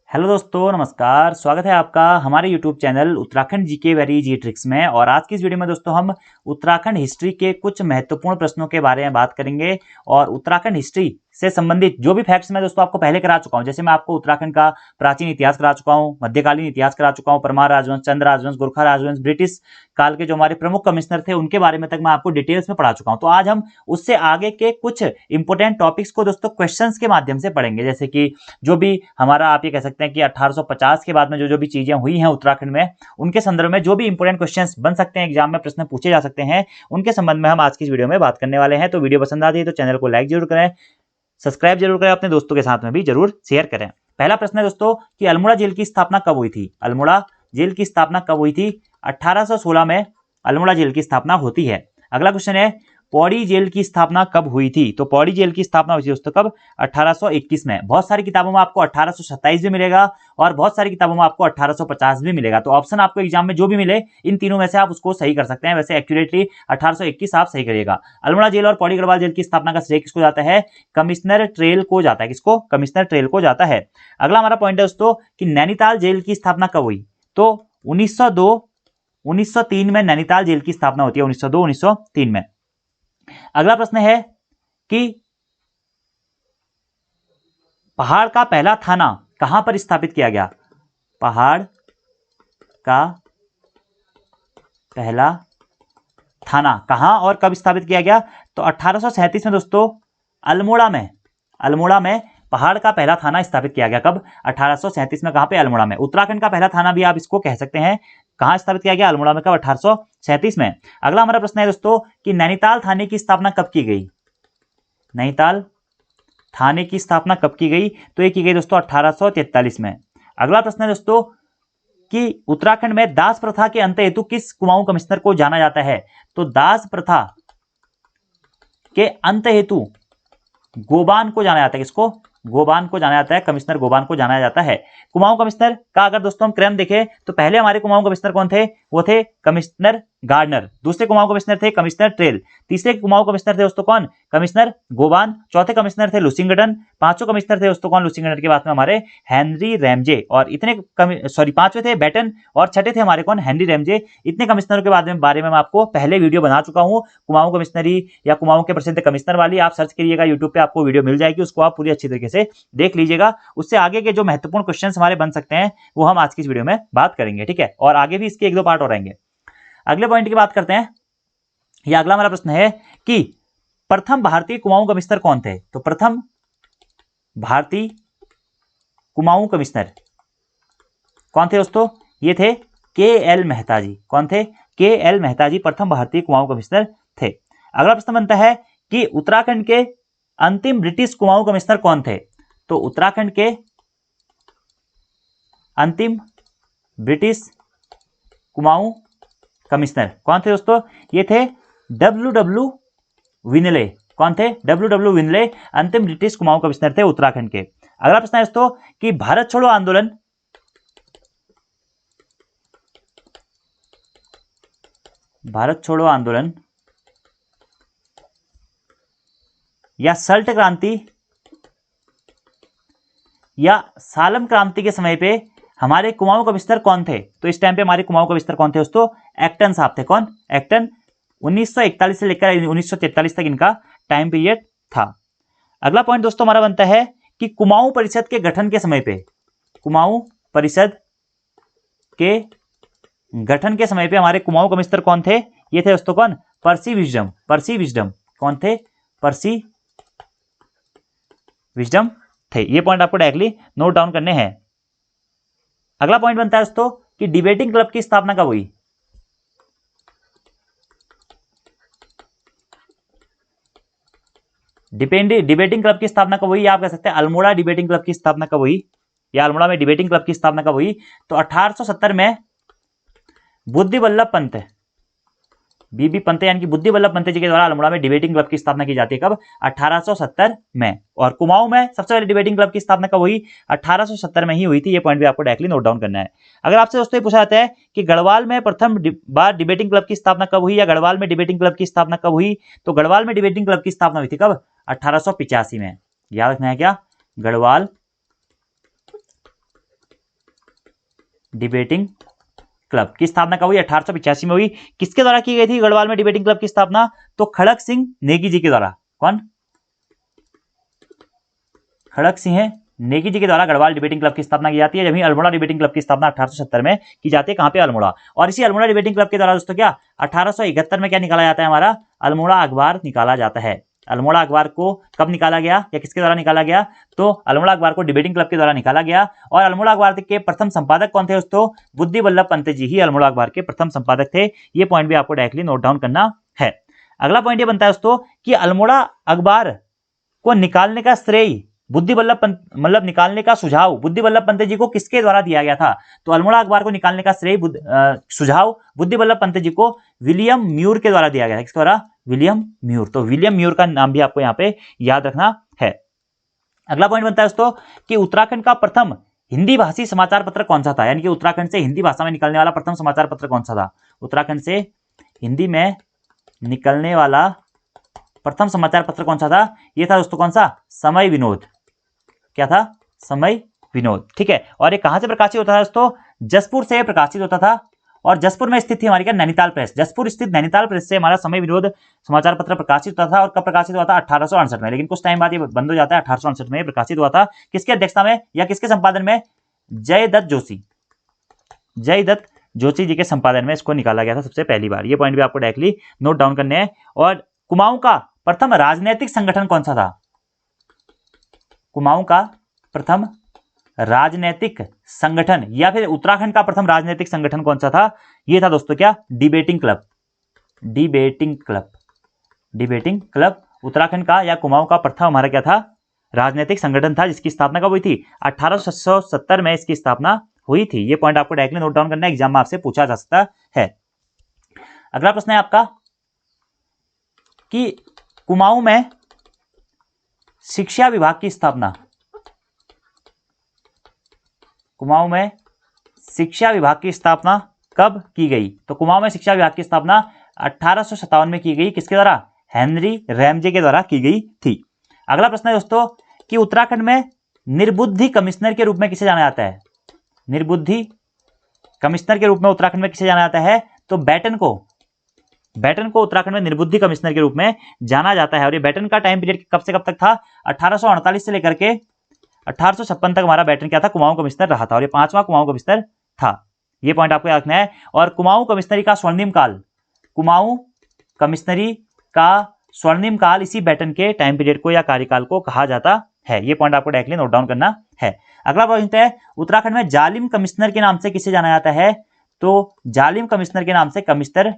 Hello दोस्तों, नमस्कार। स्वागत है आपका हमारे YouTube channel Uttarakhand GK very easy tricks में। और आज की इस वीडियो में दोस्तों हम उत्तराखंड हिस्ट्री के कुछ महत्वपूर्ण प्रश्नों के बारे में बात करेंगे। और उत्तराखंड हिस्ट्री से संबंधित जो भी फैक्ट्स मैं दोस्तों आपको पहले करा चुका हूं, जैसे मैं आपको उत्तराखंड का प्राचीन इतिहास करा चुका हूं, मध्यकालीन इतिहास करा चुका हूं, परमार राजवंश, चंद राजवंश, गोरखा राजवंश, ब्रिटिश काल के जो हमारे प्रमुख कमिश्नर थे उनके बारे में तक मैं आपको डिटेल्स में पढ़ा चुका हूं। तो आज हम उससे आगे के कुछ इंपोर्टेंट टॉपिक्स को दोस्तों क्वेश्चन के माध्यम से पढ़ेंगे। जैसे कि जो भी हमारा आप ये कह सकते हैं कि 1850 के बाद में जो भी चीजें हुई हैं उत्तराखंड में, उनके संदर्भ में जो भी इंपोर्टेंट क्वेश्चंस बन सकते हैं, एग्जाम में प्रश्न पूछे जा सकते हैं, उनके संबंध में हम आज की इस वीडियो में बात करने वाले हैं। तो वीडियो पसंद आती है तो चैनल को लाइक जरूर करें, सब्सक्राइब जरूर करें, अपने दोस्तों के साथ में भी जरूर शेयर करें। पहला प्रश्न है दोस्तों कि अल्मोड़ा जेल की स्थापना कब हुई थी। अल्मोड़ा जेल की स्थापना कब हुई थी? 1816 में अल्मोड़ा जेल की स्थापना होती है। अगला क्वेश्चन है पौड़ी जेल की स्थापना कब हुई थी। तो पौड़ी जेल की स्थापना हुई थी दोस्तों कब? 1821 में। बहुत सारी किताबों में आपको 1827 भी मिलेगा और बहुत सारी किताबों में आपको 1850 भी मिलेगा। तो ऑप्शन आपको एग्जाम में जो भी मिले इन तीनों में से आप उसको सही कर सकते हैं। वैसे एक्यूरेटली 1821 आप सही करिएगा। अल्मोड़ा जेल और पौड़ी गढ़वाल जेल की स्थापना का श्रेय किसको जाता है? कमिश्नर ट्रेल को जाता है। किसको? कमिश्नर ट्रेल को जाता है। अगला हमारा पॉइंट है दोस्तों कि नैनीताल जेल की स्थापना कब हुई। तो 1903 में नैनीताल जेल की स्थापना होती है। 1903 में। अगला प्रश्न है कि पहाड़ का पहला थाना कहां पर स्थापित किया गया। पहाड़ का पहला थाना कहां और कब स्थापित किया गया? तो 1837 में दोस्तों अल्मोड़ा में पहाड़ का पहला थाना स्थापित किया गया। कब? 1837 में। कहां पे? अल्मोड़ा में। उत्तराखंड का पहला थाना भी आप इसको कह सकते हैं। कहां स्थापित किया गया? अल्मोड़ा में। कब? 1837 में। अगला हमारा प्रश्न है दोस्तों कि नैनीताल थाने की स्थापना कब की गई। नैनीताल थाने की स्थापना कब की गई? तो ये की गई दोस्तों 1843 में। अगला प्रश्न है दोस्तों कि उत्तराखंड में दास प्रथा के अंत हेतु किस कुमाऊं कमिश्नर को जाना जाता है। तो दास प्रथा के अंत हेतु गोबान को जाना जाता है। किसको? गोबान को जाना जाता है। कमिश्नर गोबान को जाना जाता है। कुमाऊं कमिश्नर का अगर दोस्तों हम क्रम देखें तो पहले हमारे कुमाऊं कमिश्नर कौन थे? वो थे कमिश्नर गार्डनर। दूसरे कुमाऊं कमिश्नर थे कमिश्नर ट्रेल। तीसरे कुमाऊं कमिश्नर थे दोस्तों कौन? कमिश्नर गोबान। चौथे कमिश्नर थे लुसिंगटन। पांचों कमिश्नर थे दोस्तों कौन? लुसिंगटन के बाद में हमारे हेनरी रैमजे। और इतने पांचवें थे बैटन और छठे थे हमारे कौन? Henry Ramsay. इतने कमिश्नरों के बारे में मैं आपको पहले वीडियो बना चुका हूं। कुमाऊं कमिश्नरी या कुमाऊं के प्रसिद्ध कमिश्नर वाली आप सर्च करिएगा यूट्यूब पे, आपको वीडियो मिल जाएगी, उसको आप पूरी अच्छी तरीके से देख लीजिएगा। उससे आगे के जो महत्वपूर्ण क्वेश्चन हमारे बन सकते हैं वो हम आज की इस वीडियो में बात करेंगे। ठीक है, और आगे भी इसके एक दो पार्ट और आएंगे। अगले पॉइंट की बात करते हैं। यह अगला हमारा प्रश्न है कि प्रथम भारतीय कुमाऊं कमिश्नर कौन थे। तो प्रथम भारतीय कुमाऊं कमिश्नर कौन थे दोस्तों? ये थे के.एल. मेहता जी। कौन थे? के.एल. मेहता जी प्रथम भारतीय कुमाऊं कमिश्नर थे। अगला प्रश्न बनता है कि उत्तराखंड के अंतिम ब्रिटिश कुमाऊं कमिश्नर कौन थे। तो उत्तराखंड के अंतिम ब्रिटिश कुमाऊं कमिश्नर कौन थे दोस्तों? ये थे डब्ल्यू विनले। कौन थे? डब्ल्यू विनले अंतिम ब्रिटिश कुमाऊं कमिश्नर थे उत्तराखंड के। अगला प्रश्न है दोस्तों कि भारत छोड़ो आंदोलन या सल्ट क्रांति या सालम क्रांति के समय पे हमारे कुमाऊं कमिश्नर कौन थे। तो इस टाइम पे हमारे कुमाऊं कमिश्नर कौन थे दोस्तों? एक्टन साहब थे। कौन? एक्टन। 1941 से लेकर 1943 तक इनका टाइम पीरियड था। अगला पॉइंट दोस्तों हमारा बनता है कि कुमाऊं परिषद के गठन के समय पे हमारे कुमाऊं कमिश्नर कौन थे? ये थे दोस्तों कौन? पर्सी विजडम। कौन थे? पर्सी विजडम थे। ये पॉइंट आपको डायरेक्टली नोट डाउन करने हैं। अगला पॉइंट बनता है दोस्तों कि डिबेटिंग क्लब की स्थापना कब हुई। डिबेटिंग क्लब की स्थापना कब हुई? आप कह सकते हैं अल्मोड़ा डिबेटिंग क्लब की स्थापना कब हुई या अल्मोड़ा में डिबेटिंग क्लब की स्थापना कब हुई। तो 1870 में बुद्धि वल्लभ पंत बीबी पंत यानी कि बुद्धि वल्लभ पंत जी के द्वारा अल्मोड़ा में डिबेटिंग क्लब की स्थापना की जाती है। कब? 1870 में। और कुमाऊं में सबसे पहले डिबेटिंग क्लब की स्थापना कब हुई? 1870 में ही हुई थी। ये पॉइंट भी आपको डायरेक्टली नोट डाउन करना है। अगर आपसे दोस्तों ये पूछा जाता है कि गढ़वाल में प्रथम बार डिबेटिंग क्लब की स्थापना कब हुई या गढ़वाल में डिबेटिंग क्लब की स्थापना कब हुई, तो गढ़वाल में डिबेटिंग क्लब की स्थापना हुई थी कब? 1885 में। याद रखना है क्या? गढ़वाल डिबेटिंग क्लब की स्थापना कब हुई? 1885 में हुई। किसके द्वारा की गई थी गढ़वाल में डिबेटिंग क्लब की स्थापना? तो खड़क सिंह नेगी जी के द्वारा। कौन? खड़क सिंह नेगी जी के द्वारा गढ़वाल डिबेटिंग क्लब की स्थापना की जाती है। जब अल्मोड़ा डिबेटिंग क्लब की स्थापना 1870 में की जाती है। कहां पे? अल्मोड़ा। और इसी अल्मोड़ा डिबेटिंग क्लब के द्वारा दोस्तों क्या 1871 में क्या निकाला जाता है? हमारा अल्मोड़ा अखबार निकाला जाता है। अल्मोड़ा अखबार को कब निकाला गया या किसके द्वारा निकाला गया? तो अल्मोड़ा अखबार को डिबेटिंग क्लब के द्वारा निकाला गया। और अल्मोड़ा अखबार के प्रथम संपादक कौन थे दोस्तों? बुद्धि वल्लभ पंत जी ही अल्मोड़ा अखबार के प्रथम संपादक थे। ये पॉइंट भी आपको डायरेक्टली नोट डाउन करना है। अगला पॉइंट ये बनता है दोस्तों कि अल्मोड़ा अखबार को निकालने का श्रेय बुद्धि वल्लभ पंत, मतलब निकालने का सुझाव बुद्धि वल्लभ पंत जी को किसके द्वारा दिया गया था? तो अल्मोड़ा अखबार को निकालने का श्रेय सुझाव बुद्धि वल्लभ पंत जी को विलियम म्यूर के द्वारा दिया गया था। किसके द्वारा? William Muir. तो विलियम म्यूर का नाम भी आपको यहाँ पे याद रखना है। अगला पॉइंट बनता है दोस्तों कि उत्तराखंड का प्रथम हिंदी भाषी समाचार पत्र कौन सा था? यानी कि उत्तराखंड से हिंदी भाषा में निकलने वाला प्रथम समाचार पत्र कौन सा था? उत्तराखंड से हिंदी में निकलने वाला प्रथम समाचार पत्र कौन सा था? ये था दोस्तों कौन सा? समय विनोद। क्या था? समय विनोद। ठीक है। और ये कहां से प्रकाशित होता था दोस्तों? जसपुर से प्रकाशित होता था। और जसपुर में स्थित थी हमारी क्या? नैनीताल प्रेस। जसपुर स्थित नैनीताल प्रेस से हमारा समय विनोद समाचार पत्र प्रकाशित होता था। और कब प्रकाशित हुआ था? 1868 में। लेकिन कुछ टाइम बाद ये बंद हो जाता है। 1868 में प्रकाशित हुआ था। किसकी अध्यक्षता में या किसके संपादन में? जयदत्त जोशी। जयदत्त जोशी जी के संपादन में इसको निकाला गया था सबसे पहली बार। ये पॉइंट भी आपको डायरेक्टली नोट डाउन करने हैं। और कुमाऊं का प्रथम राजनीतिक संगठन कौन सा था? कुमाऊं का प्रथम राजनीतिक संगठन या फिर उत्तराखंड का प्रथम राजनीतिक संगठन कौन सा था? यह था दोस्तों क्या? Debating club. Debating club. Debating club Uttarakhand का या कुमाऊं का प्रथम हमारा क्या था? राजनीतिक संगठन था, जिसकी स्थापना कब हुई थी? 1870 में इसकी स्थापना हुई थी। यह पॉइंट आपको डायरेक्टली नोट डाउन करना है, एग्जाम में आपसे पूछा जा सकता है। अगला प्रश्न है आपका कि कुमाऊं में शिक्षा विभाग की स्थापना, कुमाऊं में शिक्षा विभाग की स्थापना कब की गई? तो कुमाऊं में शिक्षा विभाग की स्थापना 1857 में की गई। किसके द्वारा? हेनरी रैमजे के द्वारा की गई थी। अगला प्रश्न है दोस्तों कि उत्तराखंड में निर्बुद्धि कमिश्नर के रूप में किसे जाना जाता है? निर्बुद्धि कमिश्नर के रूप में उत्तराखंड में किसे जाना जाता है? तो बैटन को। बैटन को उत्तराखंड में निर्बुद्धि कमिश्नर के रूप में जाना जाता है। और ये बैटन का टाइम पीरियड कब से कब तक था? 1848 से लेकर के 1856 तक हमारा बैटन क्या था? कुमाऊं कमिश्नर रहा था। और ये 5वां कुमाऊं कमिश्नर था। ये पॉइंट आपको याद रखना है। और कुमाऊं कमिश्नरी का स्वर्णिम काल, कुमाऊं कमिश्नरी का स्वर्णिम काल इसी बैटन के टाइम पीरियड को या कार्यकाल को कहा जाता है। ये पॉइंट आपको डायरेक्टली नोट डाउन करना है। अगला पॉइंट है उत्तराखंड में जालिम कमिश्नर के नाम से किसे जाना जाता है? तो जालिम कमिश्नर के नाम से कमिश्नर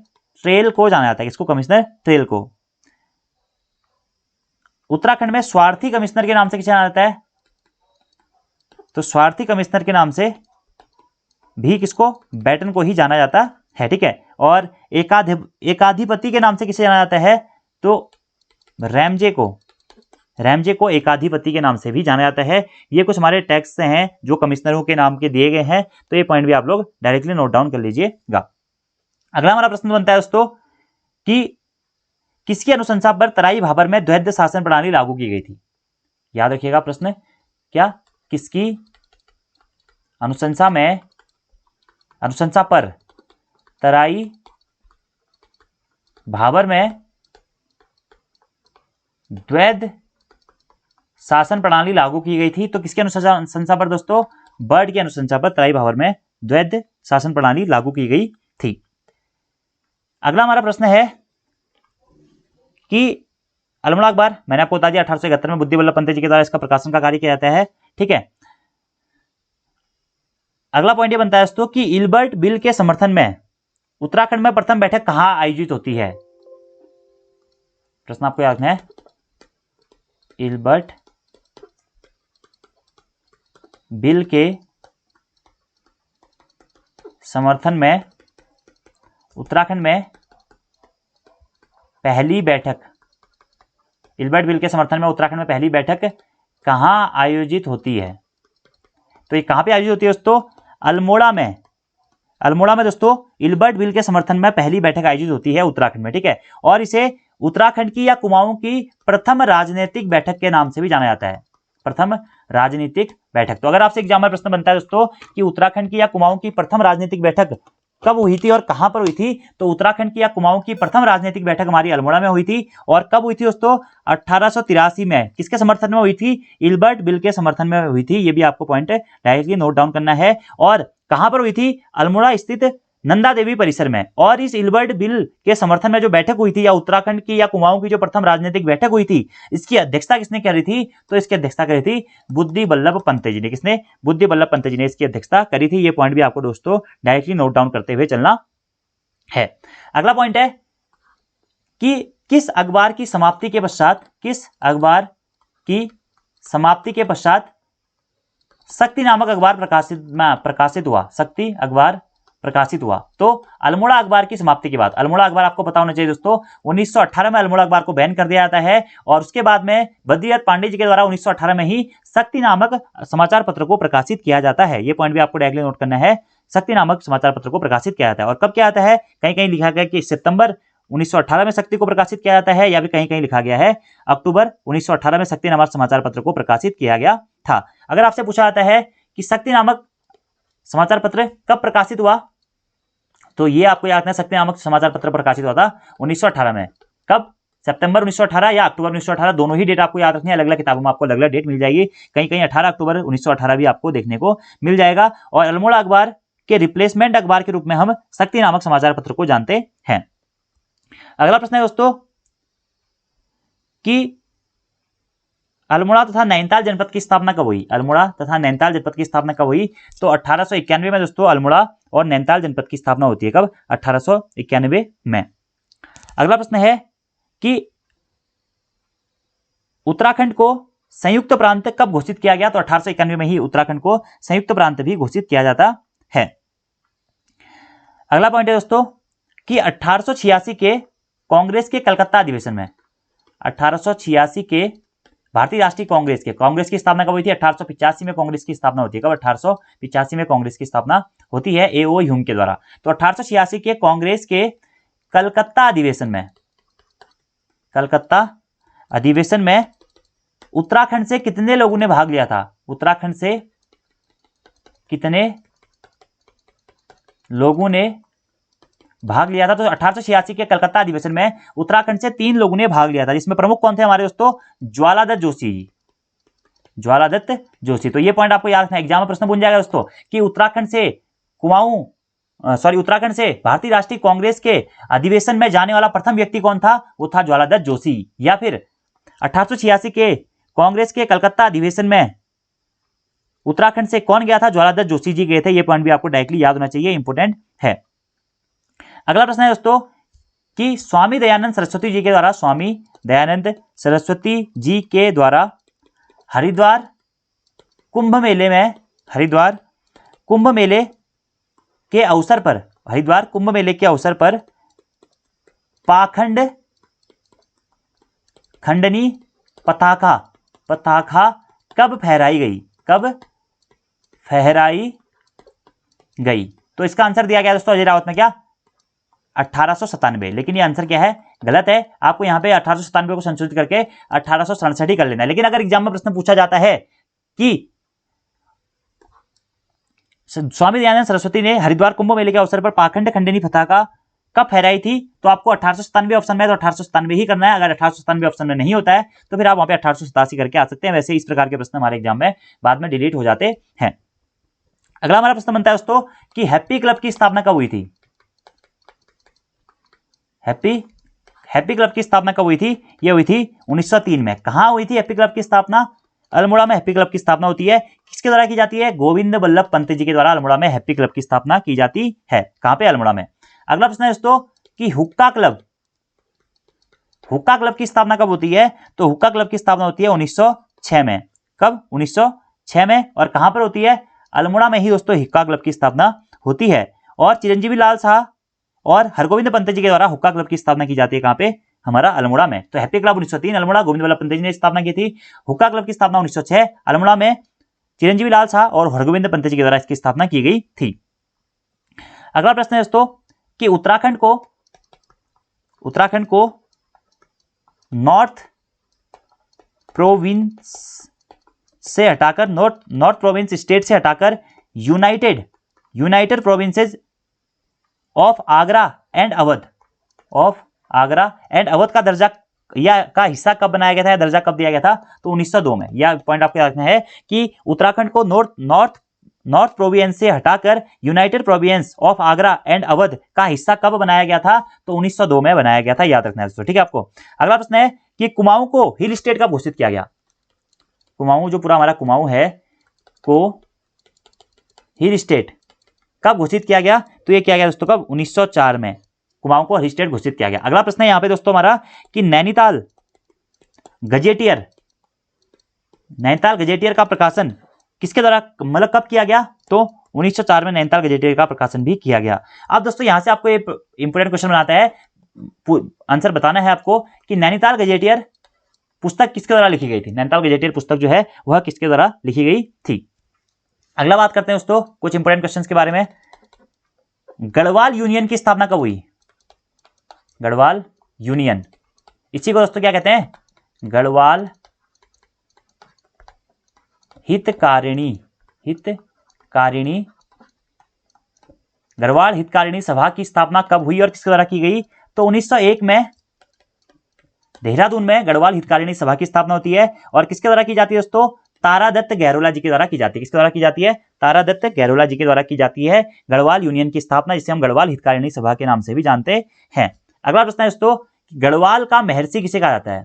ट्रेल को जाना जाता है। किसको? कमिश्नर ट्रेल को। उत्तराखंड में स्वार्थी कमिश्नर के नाम से किसे जाना जाता है? तो स्वार्थी कमिश्नर के नाम से भी किसको? बैटन को ही जाना जाता है। ठीक है। और एकाधिपति के नाम से किसे जाना जाता है? तो रैमजे को। रैमजे को एकाधिपति के नाम से भी जाना जाता है। ये कुछ हमारे टैक्स हैं जो कमिश्नरों के नाम के दिए गए हैं। तो ये पॉइंट भी आप लोग डायरेक्टली नोट डाउन कर लीजिएगा। अगला हमारा प्रश्न बनता है दोस्तों कि किसकी अनुशंसा पर तराई भाबर में द्वैध शासन प्रणाली लागू की गई थी? याद रखिएगा प्रश्न, क्या किसकी अनुशंसा पर तराई भाबर में द्वैध शासन प्रणाली लागू की गई थी? तो किसकी अनुशंसा पर दोस्तों? बर्ड की अनुशंसा पर तराई भाबर में द्वैध शासन प्रणाली लागू की गई थी। अगला हमारा प्रश्न है कि अल्मोड़ा अखबार, मैंने आपको बता दिया 1871 में बुद्धि वल्लभ पंत जी के द्वारा इसका प्रकाशन का कार्य किया जाता है। ठीक है। अगला पॉइंट ये बनता है दोस्तों कि इल्बर्ट बिल के समर्थन में उत्तराखंड में प्रथम बैठक कहां आयोजित होती है? प्रश्न आपको याद रखना है। इल्बर्ट बिल के समर्थन में उत्तराखंड में पहली बैठक, इल्बर्ट बिल के समर्थन में उत्तराखंड में पहली बैठक कहां आयोजित होती है? तो ये कहां पे आयोजित होती है दोस्तों? अल्मोड़ा में। अल्मोड़ा में दोस्तों इल्बर्ट बिल के समर्थन में पहली बैठक आयोजित होती है उत्तराखंड में। ठीक है। और इसे उत्तराखंड की या कुमाऊं की प्रथम राजनीतिक बैठक के नाम से भी जाना जाता है। प्रथम राजनीतिक बैठक। तो अगर आपसे एग्जाम में प्रश्न बनता है दोस्तों कि उत्तराखंड की या कुमाऊं की प्रथम राजनीतिक बैठक कब हुई थी और कहां पर हुई थी, तो उत्तराखंड की या कुमाऊं की प्रथम राजनीतिक बैठक हमारी अल्मोड़ा में हुई थी। और कब हुई थी दोस्तों, 1883 में। किसके समर्थन में हुई थी, इल्बर्ट बिल के समर्थन में हुई थी। ये भी आपको पॉइंट डायरेक्टली नोट डाउन करना है। और कहां पर हुई थी, अल्मोड़ा स्थित नंदा देवी परिसर में। और इस इल्बर्ट बिल के समर्थन में जो बैठक हुई थी, या उत्तराखंड की या कुमाऊं की जो प्रथम राजनीतिक बैठक हुई थी, इसकी अध्यक्षता किसने करी थी, तो इसकी अध्यक्षता करी थी बुद्धि बल्लभ पंत जी ने। किसने, बुद्धि बल्लभ पंत जी ने इसकी अध्यक्षता करी थी। ये पॉइंट भी आपको दोस्तों डायरेक्टली नोट डाउन करते हुए चलना है। अगला पॉइंट है कि किस अखबार की समाप्ति के पश्चात, किस अखबार की समाप्ति के पश्चात शक्ति नामक अखबार प्रकाशित हुआ, शक्ति अखबार प्रकाशित हुआ। तो अल्मोड़ा अखबार की समाप्ति के बाद, अल्मोड़ा अखबार आपको पता होना चाहिए दोस्तों 1918 में अल्मोड़ा अखबार को बैन कर दिया जाता है। और उसके बाद में बद्रीदत्त पांडे जी के द्वारा 1918 में ही शक्ति नामक समाचार पत्र को प्रकाशित किया जाता है। ये पॉइंट भी आपको डायरेक्टली नोट करना है, शक्ति नामक समाचार पत्र को प्रकाशित किया जाता है। और कब किया जाता है, कहीं कहीं लिखा गया कि सितंबर 1918 में शक्ति को प्रकाशित किया जाता है, या भी कहीं कहीं लिखा गया है अक्टूबर 1918 में शक्ति नामक समाचार पत्र को प्रकाशित किया गया था। अगर आपसे पूछा जाता है कि शक्ति नामक समाचार पत्र कब प्रकाशित हुआ, तो ये आपको याद रखना, शक्ति नामक समाचार पत्र प्रकाशित हुआ था 1918 में। कब, सितंबर 1918 या अक्टूबर 1918, दोनों ही डेट आपको याद रखनी है। अलग अलग किताबों में आपको अलग अलग डेट मिल जाएगी, कहीं कहीं 18 अक्टूबर 1918 भी आपको देखने को मिल जाएगा। और अल्मोड़ा अखबार के रिप्लेसमेंट अखबार के रूप में हम शक्ति नामक समाचार पत्र को जानते हैं। अगला प्रश्न है दोस्तों कि अल्मोड़ा तथा नैनीताल जनपद की स्थापना कब हुई, अल्मोड़ा तथा नैनीताल जनपद की स्थापना कब हुई, तो 1891 में दोस्तों अल्मोड़ा और नैनीताल जनपद की स्थापना होती है। कब, 1891 में। अगला प्रश्न है कि उत्तराखंड को संयुक्त प्रांत कब घोषित किया गया, तो 1891 में ही उत्तराखंड को संयुक्त प्रांत भी घोषित किया जाता है। अगला पॉइंट है दोस्तों कि 1886 के कांग्रेस के कलकत्ता अधिवेशन में, 1886 के भारतीय राष्ट्रीय कांग्रेस की स्थापना कब हुई थी, 1885 में कांग्रेस की स्थापना होती है। कब, 1885 में कांग्रेस की स्थापना होती है ए.ओ. ह्यूम के द्वारा। तो 1886 के कांग्रेस के कलकत्ता अधिवेशन में उत्तराखंड से कितने लोगों ने भाग लिया था, उत्तराखंड से कितने लोगों ने भाग लिया था, तो 1886 के कलकत्ता अधिवेशन में उत्तराखंड से 3 लोगों ने भाग लिया था, जिसमें प्रमुख कौन थे हमारे दोस्तों, ज्वालादत्त जोशी। तो ये पॉइंट आपको याद रखना, एग्जाम में प्रश्न पूछ जाएगा दोस्तों कि उत्तराखंड से भारतीय राष्ट्रीय कांग्रेस के अधिवेशन में जाने वाला प्रथम व्यक्ति कौन था, वो था ज्वालादत्त जोशी। या फिर 1886 के कांग्रेस के कलकत्ता अधिवेशन में उत्तराखंड से कौन गया था, ज्वालादत्त जोशी जी गए थे। ये पॉइंट भी आपको डायरेक्टली याद होना चाहिए, इंपोर्टेंट है। अगला प्रश्न है दोस्तों कि स्वामी दयानंद सरस्वती जी के द्वारा हरिद्वार कुंभ मेले के अवसर पर पाखंड खंडनी पताका कब फहराई गई, तो इसका आंसर दिया गया दोस्तों अजय रावत में, क्या, 1897। लेकिन ये आंसर क्या है, गलत है। आपको यहां पे 1897 को संशोधित करके 1867 ही कर लेना है। लेकिन अगर एग्जाम में प्रश्न पूछा जाता है कि स्वामी दयानंद सरस्वती ने हरिद्वार कुंभ मेले के अवसर पर पाखंड खंडनी पताका कब फहराई थी, तो आपको 1897 ऑप्शन में, तो 1897 ही करना है। अगर 1897 ऑप्शन में नहीं होता है तो फिर आप वहां पे 1887 करके आ सकते हैं। वैसे इस प्रकार के प्रश्न हमारे एग्जाम में बाद में डिलीट हो जाते हैं। अगला हमारा प्रश्न बनता है दोस्तों कि हैप्पी क्लब की स्थापना कब हुई थी, हैप्पी क्लब की स्थापना कब हुई थी, यह हुई थी 1903 में। कहां हुई थी हैप्पी क्लब की स्थापना, अल्मोड़ा में हैप्पी क्लब की स्थापना होती है। किसके द्वारा की जाती है, गोविंद बल्लभ पंत जी के द्वारा अल्मोड़ा में हैप्पी क्लब की स्थापना की जाती है। कहां पे, अल्मोड़ा में। अगला प्रश्न है दोस्तों कि हुक्का क्लब की स्थापना कब होती है, तो हुक्का क्लब की स्थापना होती है 1906 में। कब, 1906 में। और कहां पर होती है, अल्मोड़ा में ही दोस्तों हुक्का क्लब की स्थापना होती है। और चिरंजीवी लाल शाह और हरगोविंद पंत जी के द्वारा हुक्का क्लब की स्थापना की जाती है। कहां पे, हमारा अल्मोड़ा में। तो हैप्पी क्लब 1903 अल्मोड़ा, गोविंद बल्लभ पंत जी ने स्थापना की थी। हुक्का क्लब की स्थापना 1906 अल्मोड़ा में चिरंजीवी लाल शाह और हरगोविंद पंत जी के द्वारा इसकी स्थापना की गई थी। अगला प्रश्न है दोस्तों कि उत्तराखंड को नॉर्थ प्रोविंस से हटाकर नॉर्थ प्रोविंस स्टेट से हटाकर United provinces of Agra and Awadh का दर्जा या का हिस्सा कब बनाया गया था, या दर्जा कब दिया गया था, तो 1902 में। यह पॉइंट आपको याद रखना है कि उत्तराखंड को नॉर्थ प्रोविंस से हटाकर United province of Agra and Awadh का हिस्सा कब बनाया गया था, तो 1902 में बनाया गया था, याद रखना है दोस्तों, ठीक है आपको। अगला प्रश्न है कि कुमाऊं को हिल स्टेट कब घोषित किया गया। कुमाऊं, जो पूरा हमारा कुमाऊं है, को हिल स्टेट कब घोषित किया गया, तो ये किया गया दोस्तों कब, 1904 में कुमाऊं को हिल स्टेट घोषित किया गया। अगला प्रश्न है यहाँ पे दोस्तों हमारा कि नैनीताल गजेटियर का प्रकाशन किसके द्वारा, मतलब कब किया गया, तो 1904 में नैनीताल गजेटियर का प्रकाशन भी किया गया। अब दोस्तों यहां से आपको एक इंपोर्टेंट क्वेश्चन बनाता है, आंसर बताना है आपको कि नैनीताल गजेटियर पुस्तक किसके द्वारा लिखी गई थी। नैनीताल गजेटियर पुस्तक जो है वह किसके द्वारा लिखी गई थी। अगला बात करते हैं दोस्तों कुछ इंपोर्टेंट क्वेश्चंस के बारे में। गढ़वाल यूनियन की स्थापना कब हुई। गढ़वाल यूनियन, इसी को दोस्तों क्या कहते हैं, गढ़वाल हितकारिणी गढ़वाल हितकारिणी सभा की स्थापना कब हुई और किसके द्वारा की गई, तो 1901 में देहरादून में गढ़वाल हितकारिणी सभा की स्थापना होती है और किसके द्वारा की जाती है दोस्तों, तारादत्त गहरोला जी के द्वारा की जाती है। किसके द्वारा की जाती है, तारादत्त गहरोला जी के द्वारा की जाती है गढ़वाल यूनियन की स्थापना, जिसे हम गढ़वाल हितकारिणी सभा के नाम से भी जानते हैं। अगला प्रश्न है दोस्तों, गढ़वाल का महर्षि किसे कहा जाता है।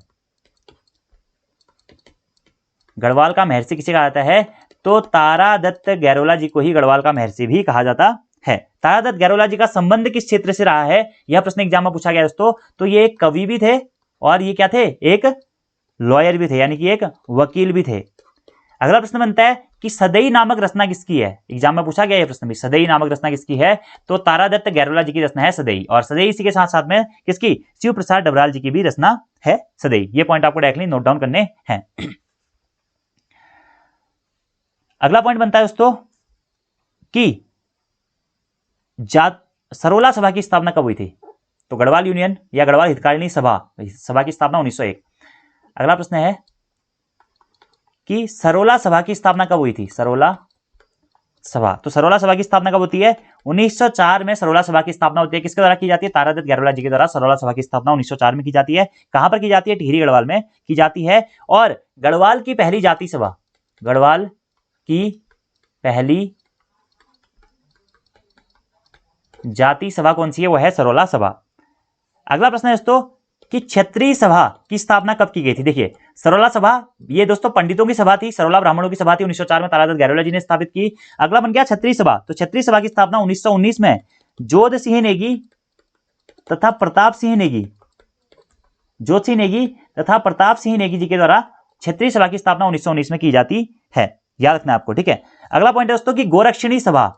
गढ़वाल का महर्षि किसे कहा जाता है, तो तारादत्त गहरोला जी को ही गढ़वाल का महर्षि भी कहा जाता है। तारादत्त गहरोला जी का संबंध किस क्षेत्र से रहा है, यह प्रश्न एग्जाम में पूछा गया दोस्तों। तो ये एक कवि भी थे और ये क्या थे, एक लॉयर भी थे, यानी कि एक वकील भी थे। अगला प्रश्न बनता है कि सदई नामक रचना किसकी है। एग्जाम में पूछा गया ये प्रश्न भी, सदई नामक रचना किसकी है, तो तारादत्त गहरोला जी की रचना है सदई, और सदई इसी के साथ साथ में किसकी, शिव प्रसाद डबराल जी की भी रचना है सदई। ये पॉइंट आपको डायरेक्टली नोट डाउन करने हैं। अगला पॉइंट बनता है दोस्तों कि सरोला सभा की स्थापना कब हुई थी, तो गढ़वाल यूनियन या गढ़वाल हितकारिणी सभा की स्थापना 1901। अगला प्रश्न है कि सरोला सभा की स्थापना कब हुई थी, सरोला सभा, तो सरोला सभा की स्थापना कब होती है, 1904 में सरोला सभा की स्थापना होती है। किसके द्वारा की जाती है, तारादत्त गहरोला जी के द्वारा सरोला सभा की स्थापना 1904 में की जाती है। कहां पर की जाती है, टिहरी गढ़वाल में की जाती है। और गढ़वाल की पहली जाति सभा, गढ़वाल की पहली जाति सभा कौन सी है, वह है सरोला सभा। अगला प्रश्न है दोस्तों कि क्षत्रिय सभा की स्थापना कब की गई थी। देखिए सरोला सभा ये दोस्तों पंडितों की सभा थी, सरोला ब्राह्मणों की सभा थी, 1904 में तारादत्त गहरोला जी ने स्थापित की। अगला बन गया क्षत्रिय सभा, तो क्षत्रिय सभा की स्थापना 1919 में जोध सिंह नेगी तथा प्रताप सिंह नेगी जी के द्वारा क्षत्रिय सभा की स्थापना 1919 में की जाती है, याद रखना आपको, ठीक है। अगला पॉइंट है दोस्तों कि गोरक्षिणी सभा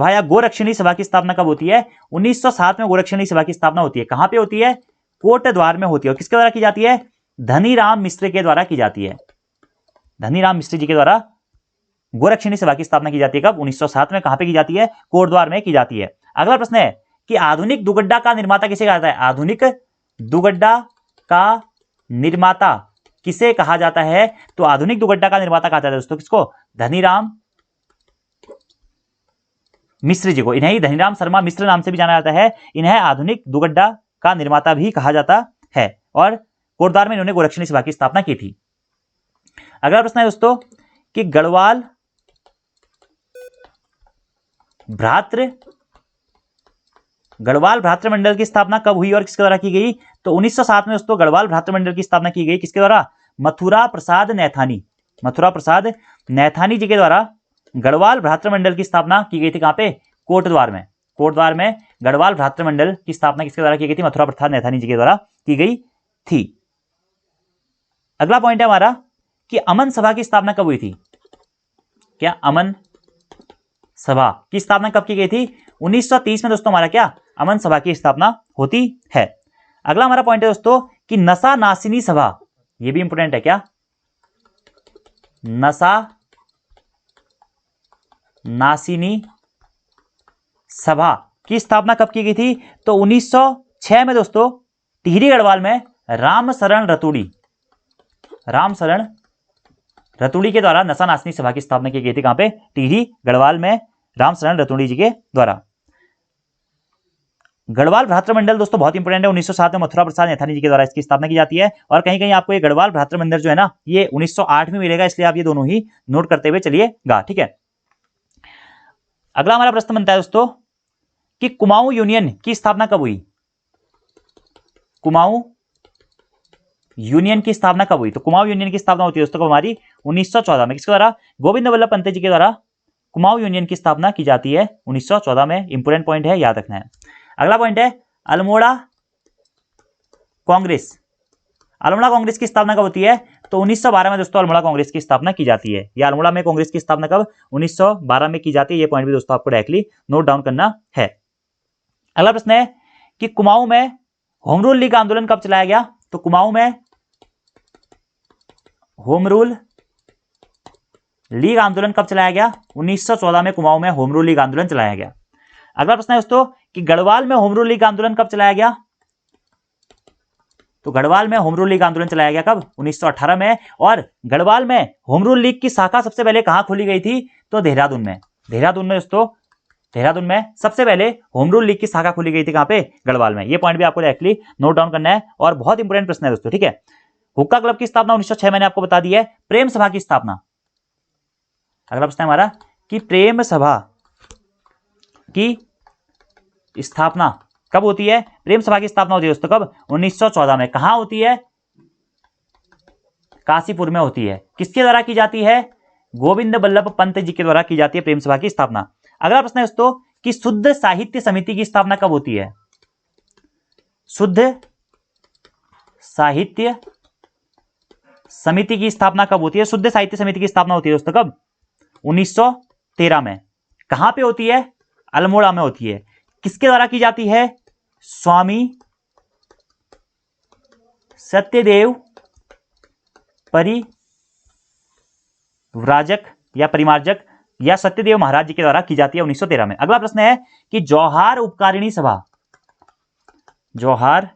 या गोरक्षिणी सभा की स्थापना कब होती है, 1907 में गोरक्षिणी सभा की स्थापना होती है। कहां पे होती है, कोटद्वार में होती है। और किसके द्वारा की जाती है, धनीराम मिश्र के द्वारा की जाती है। धनीराम मिश्र जी के द्वारा गोरक्षिणी सभा की स्थापना की जाती है। कब, 1907 में। कहां पे की जाती है, कोटद्वार में की जाती है। अगला प्रश्न है कि आधुनिक दुगड्डा का निर्माता किसे कहा जाता है, आधुनिक दुगड्डा का निर्माता किसे कहा जाता है, तो आधुनिक दुगड्डा का निर्माता कहा जाता है दोस्तों किसको, धनीराम मिश्र जी को। इन्हें धनीराम शर्मा मिश्र नाम से भी जाना जाता है। इन्हें आधुनिक दुगड्डा का निर्माता भी कहा जाता है और कोटद्वार में इन्होंने गोरक्षिणी सभा की स्थापना की थी। अगला प्रश्न है दोस्तों कि गढ़वाल भ्रातृमंडल की स्थापना कब हुई और किसके द्वारा की गई, तो 1907 में दोस्तों गढ़वाल भ्रातृमंडल की स्थापना की गई। किसके द्वारा, मथुरा प्रसाद नैथानी जी के द्वारा गढ़वाल भ्रातृमंडल की स्थापना की गई थी। कहां पे, कोटद्वार में गढ़वाल भ्रातृमंडल की स्थापना किसके द्वारा की गई थी, मथुरा प्रसाद नैथानी जी के द्वारा की गई थी। अगला पॉइंट है हमारा कि अमन सभा की स्थापना कब हुई थी। क्या अमन सभा की स्थापना कब की गई थी, 1930 में दोस्तों हमारा क्या, अमन सभा की स्थापना होती है। अगला हमारा पॉइंट है दोस्तों कि नशा नासिनी सभा, यह भी इंपोर्टेंट है। क्या, नशा नासिनी सभा की स्थापना कब की गई थी, तो 1906 में दोस्तों टिहरी गढ़वाल में राम शरण रतूड़ी रामशरण रतुड़ी के द्वारा नशा नाशनी सभा की स्थापना की गई थी। कहां पे? टिहरी गढ़वाल में रामशरण रतुड़ी जी के द्वारा। गढ़वाल भ्रातृमंडल दोस्तों बहुत इंपॉर्टेंट है। 1907 में मथुरा प्रसाद नैथानी जी के द्वारा इसकी स्थापना की जाती है। और कहीं कहीं आपको ये गढ़वाल भ्रातृमंडल जो है ना, ये 1908 में मिलेगा, इसलिए आप ये दोनों ही नोट करते हुए चलिएगा, ठीक है। अगला हमारा प्रश्न बनता है दोस्तों कि कुमाऊं यूनियन की स्थापना कब हुई? कुमाऊं यूनियन की स्थापना कब हुई? तो कुमाऊं यूनियन की स्थापना होती है दोस्तों कब? हमारी 1914 में। किसके द्वारा? गोविंद वल्लभ पंत जी के द्वारा कुमाऊं यूनियन की स्थापना की जाती है 1914 में। इंपोर्टेंट पॉइंट है, याद रखना है। अगला पॉइंट है अल्मोड़ा कांग्रेस। अल्मोड़ा कांग्रेस की स्थापना कब होती है? तो 1912 में दोस्तों अल्मोड़ा कांग्रेस की स्थापना की जाती है। या अल्मोड़ा में कांग्रेस की स्थापना कब? 1912 में की जाती है। ये पॉइंट भी दोस्तों आपको डायरेक्टली नोट डाउन करना है। अगला प्रश्न है कि कुमाऊं में होम रूल लीग आंदोलन कब चलाया गया? तो कुमाऊं में होम रूल लीग आंदोलन कब चलाया गया? 1914 में कुमाऊं में होम रूल लीग आंदोलन चलाया गया। अगला प्रश्न है दोस्तों कि गढ़वाल में होम रूल लीग आंदोलन कब चलाया गया? तो गढ़वाल में होम रूल लीग आंदोलन चलाया गया कब? 1918 में। और गढ़वाल में होम रूल लीग की शाखा सबसे पहले कहां खोली गई थी? तो देहरादून में। देहरादून में दोस्तों, देहरादून में सबसे पहले होम रूल लीग की शाखा खोली गई थी। कहां पे? गढ़वाल में। ये पॉइंट भी आपको डायरेक्टली नोट डाउन करना है और बहुत इंपॉर्टेंट प्रश्न है दोस्तों, ठीक है। हुक्का क्लब की स्थापना 1906 मैंने आपको बता दी है। प्रेम सभा की स्थापना, अगला प्रश्न है हमारा कि प्रेम सभा की स्थापना कब होती है? प्रेम सभा की स्थापना होती है दोस्तों कब? 1914 में। कहां होती है? काशीपुर में होती है। किसके द्वारा की जाती है? गोविंद वल्लभ पंत जी के द्वारा की जाती है प्रेम सभा की स्थापना। अगला प्रश्न है दोस्तों कि शुद्ध साहित्य समिति की स्थापना कब होती है? शुद्ध साहित्य समिति की स्थापना कब होती है? शुद्ध साहित्य समिति की स्थापना होती है दोस्तों कब? 1913 में। कहां पे होती है? अल्मोड़ा में होती है। किसके द्वारा की जाती है? स्वामी सत्यदेव परिव्राजक या परिमार्जक या सत्यदेव महाराज जी के द्वारा की जाती है 1913 में। अगला प्रश्न है कि जौहार उपकारिणी सभा, जौहार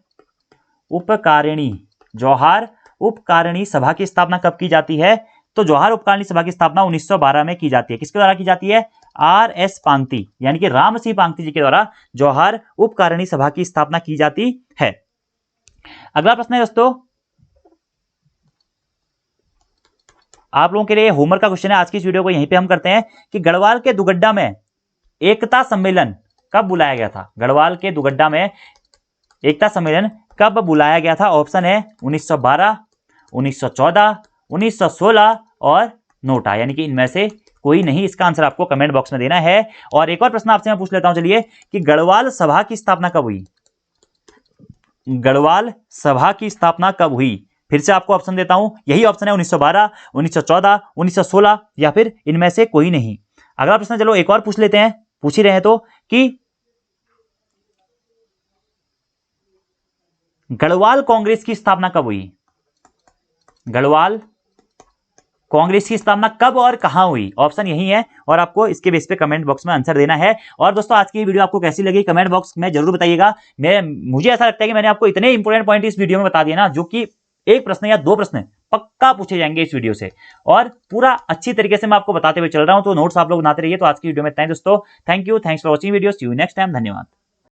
उपकारिणी सभा की स्थापना कब की जाती है? तो जौहार उपकारिणी सभा की स्थापना 1912 में की जाती है। किसके द्वारा की जाती है? आर.एस. पांगती यानी कि राम सिंह पांगती जी के द्वारा जौहार उपकारिणी सभा की स्थापना की जाती है। अगला प्रश्न है दोस्तों, आप लोगों के लिए होमवर्क का क्वेश्चन है। आज की इस वीडियो को यहीं पे हम करते हैं कि गढ़वाल के दुगड्डा में एकता सम्मेलन कब बुलाया गया था? गढ़वाल के दुगड्डा में एकता सम्मेलन कब बुलाया गया था? ऑप्शन है 1912, 1914, 1916 और नोटा, यानी कि इनमें से कोई नहीं। इसका आंसर आपको कमेंट बॉक्स में देना है। और एक और प्रश्न आपसे मैं पूछ लेता हूं, चलिए, कि गढ़वाल सभा की स्थापना कब हुई? गढ़वाल सभा की स्थापना कब हुई? फिर से आपको ऑप्शन देता हूं, यही ऑप्शन है 1912, 1914, 1916 या फिर इनमें से कोई नहीं। अगला प्रश्न चलो एक और पूछ लेते हैं, पूछ ही रहे हैं तो, कि गढ़वाल कांग्रेस की स्थापना कब हुई? गढ़वाल कांग्रेस की स्थापना कब और कहां हुई? ऑप्शन यही है और आपको इसके बेस पे कमेंट बॉक्स में आंसर देना है। और दोस्तों आज की वीडियो आपको कैसी लगी कमेंट बॉक्स में जरूर बताइएगा। मुझे ऐसा लगता है कि मैंने आपको इतने इंपॉर्टेंट पॉइंट इस वीडियो में बता दिए ना, जो कि एक प्रश्न या दो प्रश्न पक्का पूछे जाएंगे इस वीडियो से, और पूरा अच्छी तरीके से मैं आपको बताते हुए चल रहा हूं। तो नोट्स आप लोग बनाते रहिए। तो आज की वीडियो में इतना ही दोस्तों। Thank you, thanks for watching video. See you next time. धन्यवाद।